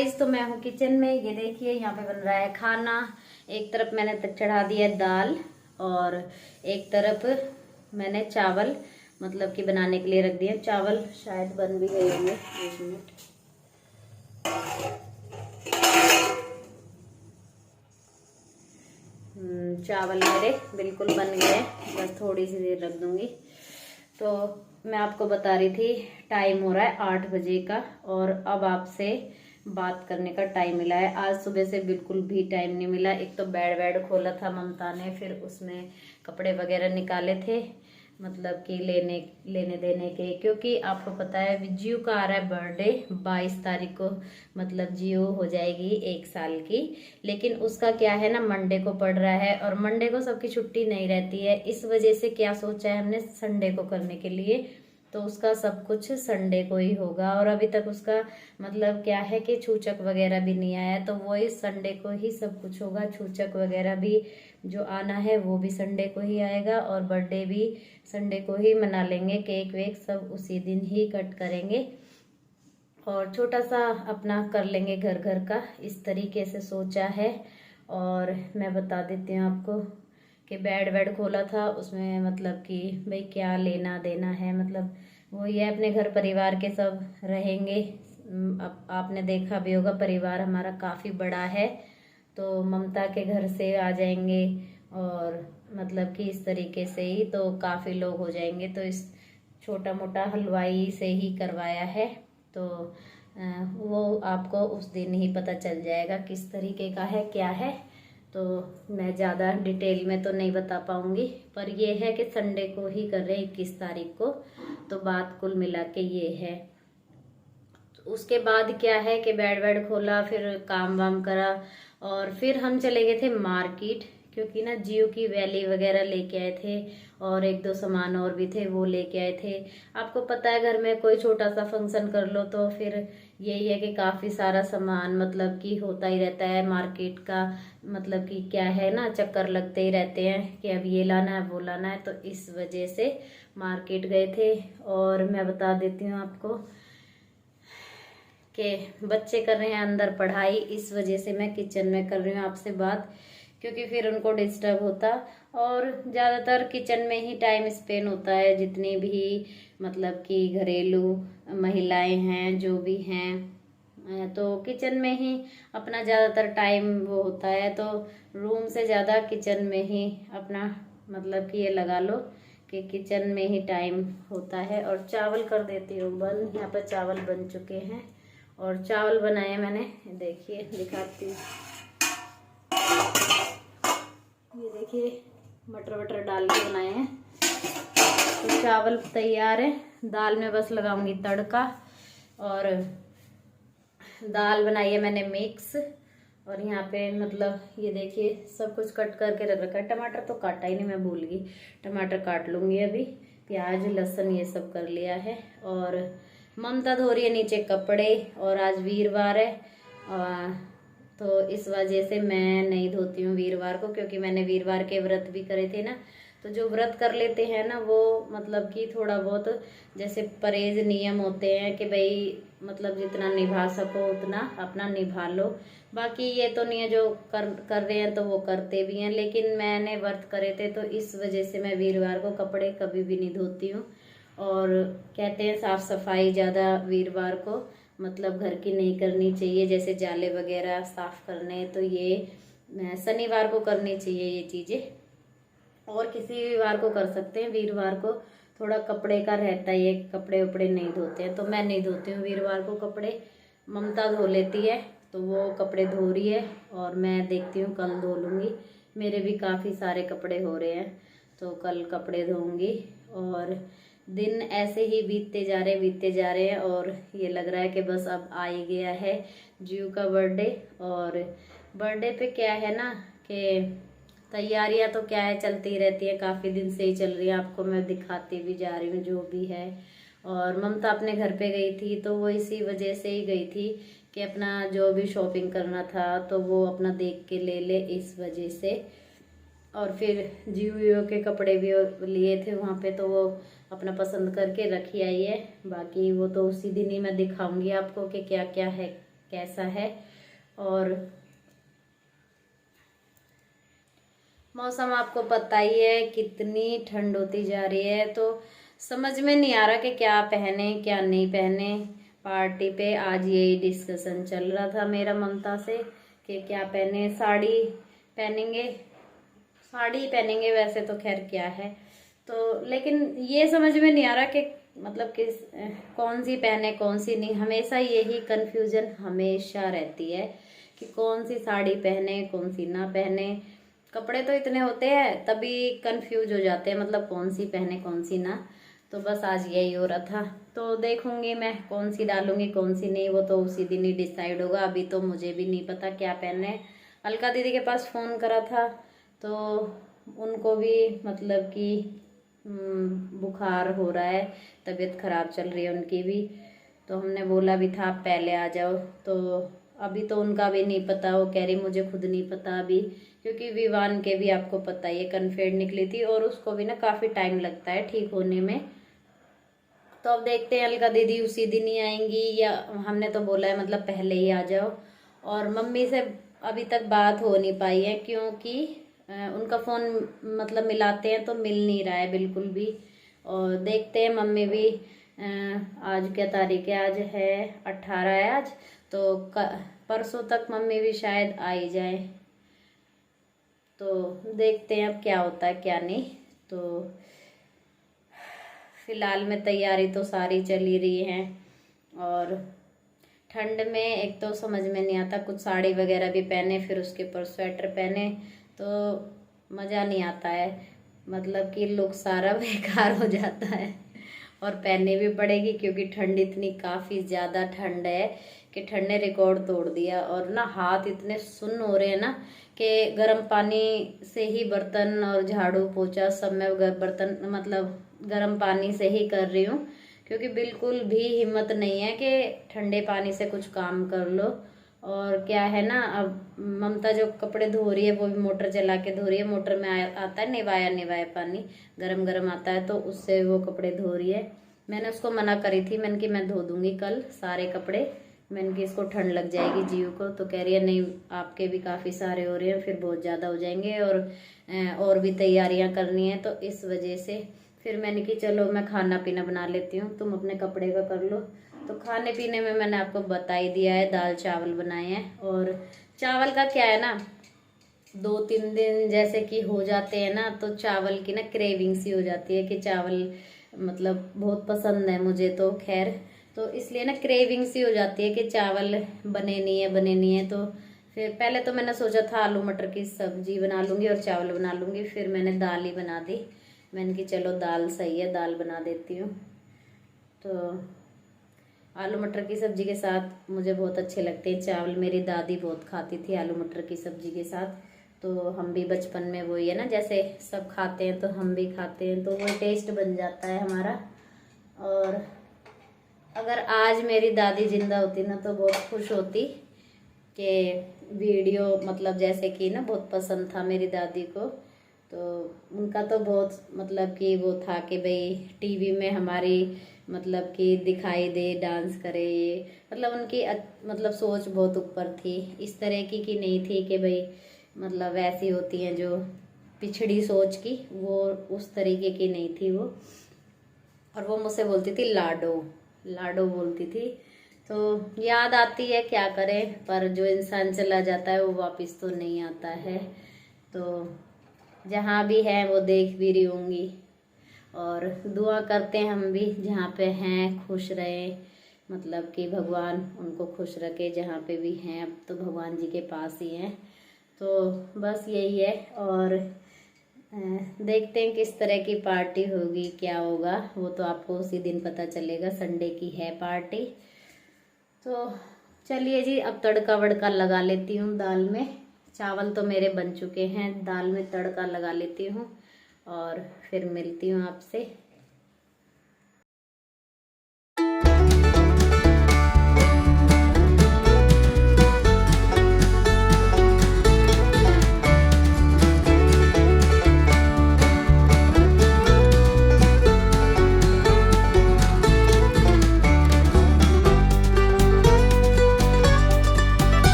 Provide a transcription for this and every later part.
Guys, तो मैं हूँ किचन में। ये देखिए यहाँ पे बन रहा है खाना। एक तरफ मैंने चढ़ा दिया दाल और एक तरफ मैंने चावल मतलब कि बनाने के लिए रख दिए। चावल शायद बन भी गए होंगे, 1 मिनट। चावल मेरे बिल्कुल बन गए, बस थोड़ी सी देर रख दूंगी। तो मैं आपको बता रही थी टाइम हो रहा है 8 बजे का और अब आपसे बात करने का टाइम मिला है। आज सुबह से बिल्कुल भी टाइम नहीं मिला। एक तो बेड खोला था ममता ने, फिर उसमें कपड़े वगैरह निकाले थे मतलब कि लेने देने के, क्योंकि आपको पता है जियो का आ रहा है बर्थडे 22 तारीख को। मतलब जियो हो जाएगी 1 साल की, लेकिन उसका क्या है ना, मंडे को पड़ रहा है और मंडे को सबकी छुट्टी नहीं रहती है। इस वजह से क्या सोचा है हमने संडे को करने के लिए, तो उसका सब कुछ संडे को ही होगा। और अभी तक उसका मतलब क्या है कि छूचक वगैरह भी नहीं आया, तो वो इस संडे को ही सब कुछ होगा। छूचक वगैरह भी जो आना है वो भी संडे को ही आएगा और बर्थडे भी संडे को ही मना लेंगे। केक वेक सब उसी दिन ही कट करेंगे और छोटा सा अपना कर लेंगे घर घर का, इस तरीके से सोचा है। और मैं बता देती हूँ आपको कि बेड खोला था, उसमें मतलब कि भाई क्या लेना देना है, मतलब वो ये अपने घर परिवार के सब रहेंगे। अब आपने देखा भी होगा परिवार हमारा काफ़ी बड़ा है, तो ममता के घर से आ जाएंगे और मतलब कि इस तरीके से ही तो काफ़ी लोग हो जाएंगे। तो इस छोटा मोटा हलवाई से ही करवाया है, तो वो आपको उस दिन ही पता चल जाएगा किस तरीके का है क्या है। तो मैं ज़्यादा डिटेल में तो नहीं बता पाऊँगी, पर ये है कि संडे को ही कर रहे हैं 21 तारीख को। तो बात कुल मिला के ये है। तो उसके बाद क्या है कि बेड खोला, फिर काम वाम करा और फिर हम चले गए थे मार्केट, क्योंकि ना जियो की वैली वगैरह लेके आए थे और 1-2 सामान और भी थे वो लेके आए थे। आपको पता है घर में कोई छोटा सा फंक्शन कर लो तो फिर यही है कि काफ़ी सारा सामान मतलब कि होता ही रहता है मार्केट का। मतलब कि क्या है ना, चक्कर लगते ही रहते हैं कि अब ये लाना है वो लाना है, तो इस वजह से मार्केट गए थे। और मैं बता देती हूँ आपको कि बच्चे कर रहे हैं अंदर पढ़ाई, इस वजह से मैं किचन में कर रही हूँ आपसे बात, क्योंकि फिर उनको डिस्टर्ब होता। और ज़्यादातर किचन में ही टाइम स्पेंड होता है, जितनी भी मतलब कि घरेलू महिलाएं हैं जो भी हैं, तो किचन में ही अपना ज़्यादातर टाइम वो होता है। तो रूम से ज़्यादा किचन में ही अपना मतलब कि ये लगा लो कि किचन में ही टाइम होता है। और चावल कर देती हूँ बंद। यहाँ पर चावल बन चुके हैं और चावल बनाए मैंने, देखिए दिखाती हूँ। ये देखिए मटर वटर डाल के बनाए हैं। तो चावल तैयार है, दाल में बस लगाऊंगी तड़का। और दाल बनाई है मैंने मिक्स, और यहाँ पे मतलब ये देखिए सब कुछ कट करके रख रखा है। टमाटर तो काटा ही नहीं, मैं भूल गई, टमाटर काट लूँगी अभी। प्याज लहसुन ये सब कर लिया है। और ममता धो रही है नीचे कपड़े, और आज वीरवार है तो इस वजह से मैं नहीं धोती हूँ वीरवार को, क्योंकि मैंने वीरवार के व्रत भी करे थे ना। तो जो व्रत कर लेते हैं ना वो मतलब कि थोड़ा बहुत जैसे परहेज नियम होते हैं कि भाई मतलब जितना निभा सको उतना अपना निभा लो। बाकी ये तो नहीं है जो कर रहे हैं तो वो करते भी हैं, लेकिन मैंने व्रत करे थे तो इस वजह से मैं वीरवार को कपड़े कभी भी नहीं धोती हूँ। और कहते हैं साफ सफाई ज़्यादा वीरवार को मतलब घर की नहीं करनी चाहिए, जैसे जाले वगैरह साफ करने, तो ये शनिवार को करनी चाहिए ये चीज़ें। और किसी भी वार को कर सकते हैं, वीरवार को थोड़ा कपड़े का रहता है, ये कपड़े उपड़े नहीं धोते हैं, तो मैं नहीं धोती हूँ वीरवार को कपड़े। ममता धो लेती है, तो वो कपड़े धो रही है और मैं देखती हूँ कल धो लूँगी। मेरे भी काफ़ी सारे कपड़े हो रहे हैं, तो कल कपड़े धोऊंगी। और दिन ऐसे ही बीतते जा रहे हैं और ये लग रहा है कि बस अब आ ही गया है जियो का बर्थडे। और बर्थडे पे क्या है ना कि तैयारियां तो क्या है चलती रहती है, काफ़ी दिन से ही चल रही है, आपको मैं दिखाती भी जा रही हूँ जो भी है। और ममता अपने घर पे गई थी तो वो इसी वजह से ही गई थी कि अपना जो भी शॉपिंग करना था तो वो अपना देख के ले ले, इस वजह से। और फिर जियो के कपड़े भी लिए थे वहाँ पे, तो वो अपना पसंद करके रखी आई है। बाकी वो तो उसी दिन ही मैं दिखाऊंगी आपको कि क्या क्या है कैसा है। और मौसम आपको पता ही है कितनी ठंड होती जा रही है, तो समझ में नहीं आ रहा कि क्या पहने क्या नहीं पहने। पार्टी पे आज यही डिस्कशन चल रहा था मेरा ममता से कि क्या पहने। साड़ी पहनेंगे, साड़ी पहनेंगे वैसे तो खैर क्या है, तो लेकिन ये समझ में नहीं आ रहा कि मतलब किस कौन सी पहने कौन सी नहीं। हमेशा यही कन्फ्यूजन हमेशा रहती है कि कौन सी साड़ी पहने कौन सी ना पहने। कपड़े तो इतने होते हैं तभी कंफ्यूज हो जाते हैं, मतलब कौन सी पहने कौन सी ना। तो बस आज यही हो रहा था, तो देखूंगी मैं कौन सी डालूंगी कौन सी नहीं, वो तो उसी दिन ही डिसाइड होगा। अभी तो मुझे भी नहीं पता क्या पहनने। अलका दीदी के पास फ़ोन करा था तो उनको भी मतलब कि बुखार हो रहा है, तबीयत ख़राब चल रही है उनकी भी। तो हमने बोला भी था आप पहले आ जाओ, तो अभी तो उनका भी नहीं पता। वो कह रही मुझे खुद नहीं पता अभी, क्योंकि विवान के भी आपको पता ही है कन्फेड निकली थी और उसको भी ना काफ़ी टाइम लगता है ठीक होने में। तो अब देखते हैं अलका दीदी उसी दिन ही आएंगी या हमने तो बोला है मतलब पहले ही आ जाओ। और मम्मी से अभी तक बात हो नहीं पाई है क्योंकि उनका फ़ोन मतलब मिलाते हैं तो मिल नहीं रहा है बिल्कुल भी। और देखते हैं मम्मी भी आज क्या तारीख है, आज है 18 है आज, तो परसों तक मम्मी भी शायद आ ही जाए। तो देखते हैं अब क्या होता है क्या नहीं। तो फिलहाल में तैयारी तो सारी चल ही रही है। और ठंड में एक तो समझ में नहीं आता, कुछ साड़ी वगैरह भी पहने फिर उसके ऊपर स्वेटर पहने तो मज़ा नहीं आता है, मतलब कि लुक सारा बेकार हो जाता है। और पहननी भी पड़ेगी क्योंकि ठंड इतनी काफ़ी ज़्यादा ठंड है कि ठंड ने रिकॉर्ड तोड़ दिया। और ना हाथ इतने सुन्न हो रहे हैं ना कि गर्म पानी से ही बर्तन और झाड़ू पोछा सब मैं बर्तन मतलब गर्म पानी से ही कर रही हूँ, क्योंकि बिल्कुल भी हिम्मत नहीं है कि ठंडे पानी से कुछ काम कर लो। और क्या है ना, अब ममता जो कपड़े धो रही है वो भी मोटर चला के धो रही है। मोटर में आता है निवाया पानी, गरम गरम आता है, तो उससे वो कपड़े धो रही है। मैंने उसको मना करी थी, मैंने कि मैं धो दूंगी कल सारे कपड़े, मैंने कि इसको ठंड लग जाएगी जीव को। तो कह रही है नहीं आपके भी काफ़ी सारे हो रहे हैं फिर बहुत ज़्यादा हो जाएंगे और भी तैयारियां करनी है, तो इस वजह से फिर मैंने कि चलो मैं खाना पीना बना लेती हूँ, तुम अपने कपड़े का कर लो। तो खाने पीने में मैंने आपको बता ही दिया है, दाल चावल बनाए हैं। और चावल का क्या है ना, 2-3 दिन जैसे कि हो जाते हैं ना तो चावल की ना क्रेविंग सी हो जाती है कि चावल मतलब बहुत पसंद है मुझे तो खैर, तो इसलिए ना क्रेविंग सी हो जाती है कि चावल बने नहीं है। तो फिर पहले तो मैंने सोचा था आलू मटर की सब्जी बना लूँगी और चावल बना लूँगी, फिर मैंने दाल ही बना दी। मैंने कि चलो दाल सही है, दाल बना देती हूँ। तो आलू मटर की सब्ज़ी के साथ मुझे बहुत अच्छे लगते हैं चावल, मेरी दादी बहुत खाती थी आलू मटर की सब्ज़ी के साथ। तो हम भी बचपन में वही है ना, जैसे सब खाते हैं तो हम भी खाते हैं, तो वो टेस्ट बन जाता है हमारा। और अगर आज मेरी दादी जिंदा होती ना तो बहुत खुश होती कि वीडियो मतलब जैसे कि ना बहुत पसंद था मेरी दादी को, तो उनका तो बहुत मतलब कि वो था कि भाई टीवी में हमारी मतलब कि दिखाई दे डांस करे, ये मतलब उनकी मतलब सोच बहुत ऊपर थी, इस तरह की नहीं थी कि भाई मतलब वैसी होती हैं जो पिछड़ी सोच की, वो उस तरीके की नहीं थी वो। और वो मुझसे बोलती थी लाडो लाडो बोलती थी। तो याद आती है क्या करें, पर जो इंसान चला जाता है वो वापस तो नहीं आता है। तो जहाँ भी है वो देख भी रही होंगी और दुआ करते हैं हम भी जहाँ पे हैं खुश रहे, मतलब कि भगवान उनको खुश रखे जहाँ पे भी हैं, अब तो भगवान जी के पास ही हैं। तो बस यही है। और देखते हैं किस तरह की पार्टी होगी क्या होगा, वो तो आपको उसी दिन पता चलेगा, संडे की है पार्टी। तो चलिए जी अब तड़का वड़का लगा लेती हूँ दाल में। चावल तो मेरे बन चुके हैं, दाल में तड़का लगा लेती हूँ और फिर मिलती हूँ आपसे।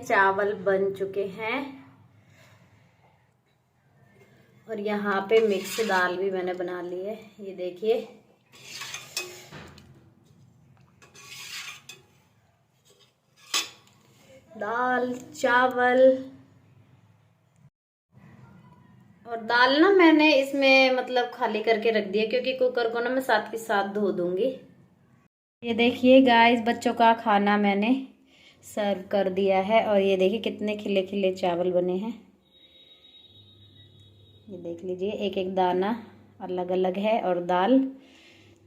चावल बन चुके हैं और यहाँ पे मिक्स दाल भी मैंने बना ली है। ये देखिए, दाल चावल। और दाल ना मैंने इसमें मतलब खाली करके रख दिया क्योंकि कुकर को ना मैं साथ के साथ धो दूंगी। ये देखिए गाइस, बच्चों का खाना मैंने सर्व कर दिया है और ये देखिए कितने खिले खिले चावल बने हैं। ये देख लीजिए, एक एक दाना अलग अलग है और दाल।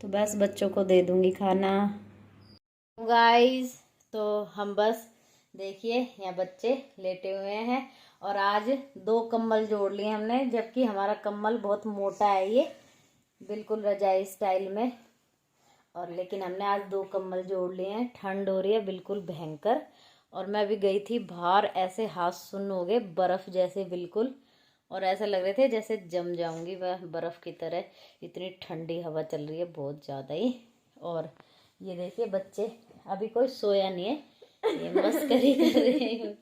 तो बस बच्चों को दे दूंगी खाना। गाइस तो हम बस देखिए यहाँ बच्चे लेटे हुए हैं और आज 2 कंबल जोड़ लिए हमने, जबकि हमारा कंबल बहुत मोटा है, ये बिल्कुल रजाई स्टाइल में। और लेकिन हमने आज 2 कंबल जोड़ लिए हैं। ठंड हो रही है बिल्कुल भयंकर। और मैं भी गई थी बाहर, ऐसे हाथ सुन्न हो गए, बर्फ़ जैसे बिल्कुल, और ऐसा लग रहे थे जैसे जम जाऊंगी वह बर्फ़ की तरह। इतनी ठंडी हवा चल रही है बहुत ज़्यादा ही। और ये देखिए बच्चे, अभी कोई सोया नहीं है, ये मस्करी कर रहे हैं।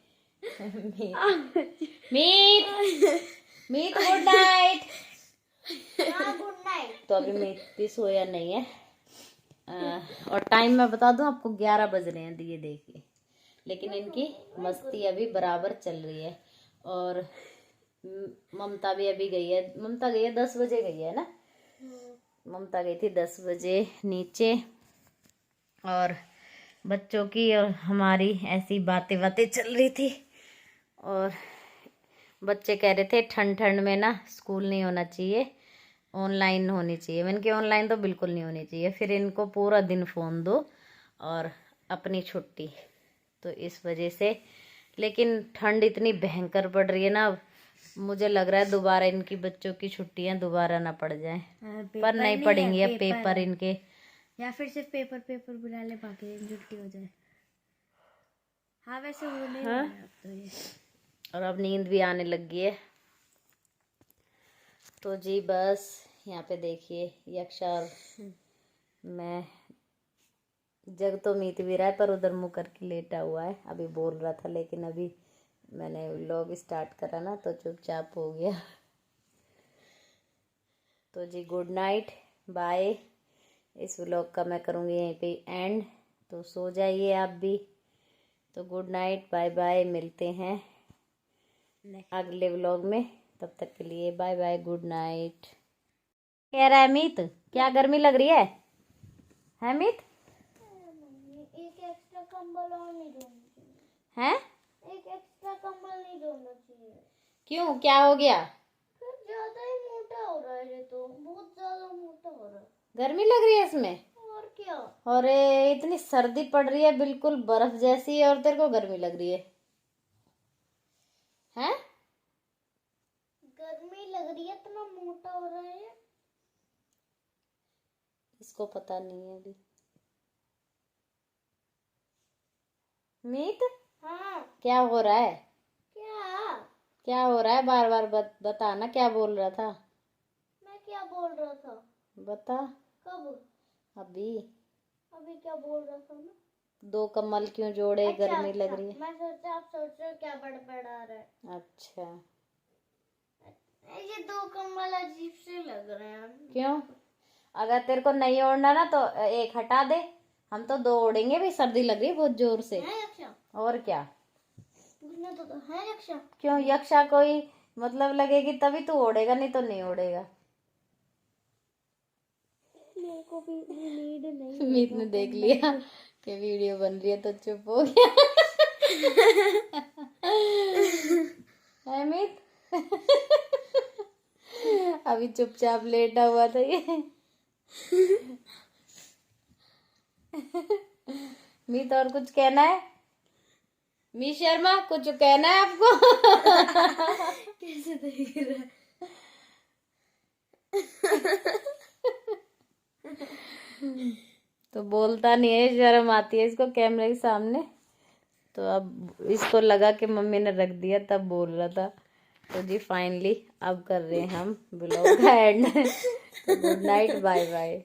मीत मीत गुड नाइट। Good night. तो अभी मीत भी सोया नहीं है। और टाइम मैं बता दूं आपको, 11 बज रहे हैं, ये देखिए। लेकिन इनकी मस्ती अभी बराबर चल रही है। और ममता भी अभी गई है। ममता गई है 10 बजे गई है ना। ममता गई थी 10 बजे नीचे। और बच्चों की और हमारी ऐसी बातें बातें चल रही थी। और बच्चे कह रहे थे ठंड ठंड में ना स्कूल नहीं होना चाहिए, ऑनलाइन होनी चाहिए। मैंने कहा ऑनलाइन तो बिल्कुल नहीं होनी चाहिए, फिर इनको पूरा दिन फ़ोन दो और अपनी छुट्टी। तो इस वजह से, लेकिन ठंड इतनी भयंकर पड़ रही है ना, मुझे लग रहा है दोबारा इनकी बच्चों की छुट्टियां दोबारा ना पड़ जाएं। पर नहीं पड़ेंगी अब पेपर इनके, या फिर सिर्फ पेपर बुला ले, बाकी छुट्टी हो जाए। हाँ वैसे होने वाला है अब तो ये। और अब नींद भी आने लग गई है। तो जी बस यहाँ पे देखिए, यक्षा और मैं, जग तो मीत भी रहा है पर उधर मुँह करके लेटा हुआ है। अभी बोल रहा था लेकिन अभी मैंने व्लॉग स्टार्ट करा ना तो चुपचाप हो गया। तो जी गुड नाइट, बाय। इस व्लॉग का मैं करूँगी यहीं पे एंड, तो सो जाइए आप भी। तो गुड नाइट, बाय बाय, मिलते हैं अगले व्लॉग में। तब तक के लिए बाय बाय, गुड नाइट। कह रहा है मीत, क्या गर्मी लग रही है मीत? एक एक्स्ट्रा कंबल और नहीं ढूंढना चाहिए। हैं? एक एक्स्ट्रा कंबल नहीं ढूंढना चाहिए। क्यों, क्या हो गया? फिर ज्यादा ही मोटा हो रहा है, ये तो बहुत ज्यादा मोटा हो रहा है। गर्मी लग रही है इसमें? और क्या। अरे इतनी सर्दी पड़ रही है बिल्कुल बर्फ जैसी, और तेरे को गर्मी लग रही है? हैं? गर्मी लग रही है, इतना मोटा हो रहा है। इसको पता नहीं है अभी। मीत, हाँ क्या हो रहा है? क्या हो रहा है? बार बार बताना, क्या बोल रहा था? मैं क्या बोल रहा था? बता। कब? अभी क्या बोल रहा था मैं? 2 कम्बल क्यों जोड़े? अच्छा, गर्मी लग रही है। मैं सोचा आप सोच रहे हो क्या बड़बड़ा रहा है। अच्छा, ये 2 कंबल अजीब से लग रहे हैं। क्यों? अगर तेरे को नहीं ओढ़ना ना तो एक हटा दे, हम तो 2 ओढ़ेंगे भी, सर्दी लग रही है बहुत जोर से। है यक्षा? और क्या? तो है यक्षा? क्यों, यक्षा कोई मतलब लगेगी तभी तू ओढ़ेगा, नहीं तो नहीं ओढ़ेगा। मेरे को भी नीड नहीं। मीत ने देख लिया कि वीडियो बन रही है तो चुप हो गया। है मीत? अभी चुपचाप लेटा हुआ था ये। मीत और कुछ कहना है? मी शर्मा, कुछ कहना है आपको? कैसे देख रहा है? तो बोलता नहीं है, शर्म आती है इसको कैमरे के सामने। तो अब इसको लगा कि मम्मी ने रख दिया तब बोल रहा था। तो जी फाइनली अब कर रहे हैं हम ब्लॉग का एंड। तो गुड नाइट, बाय बाय।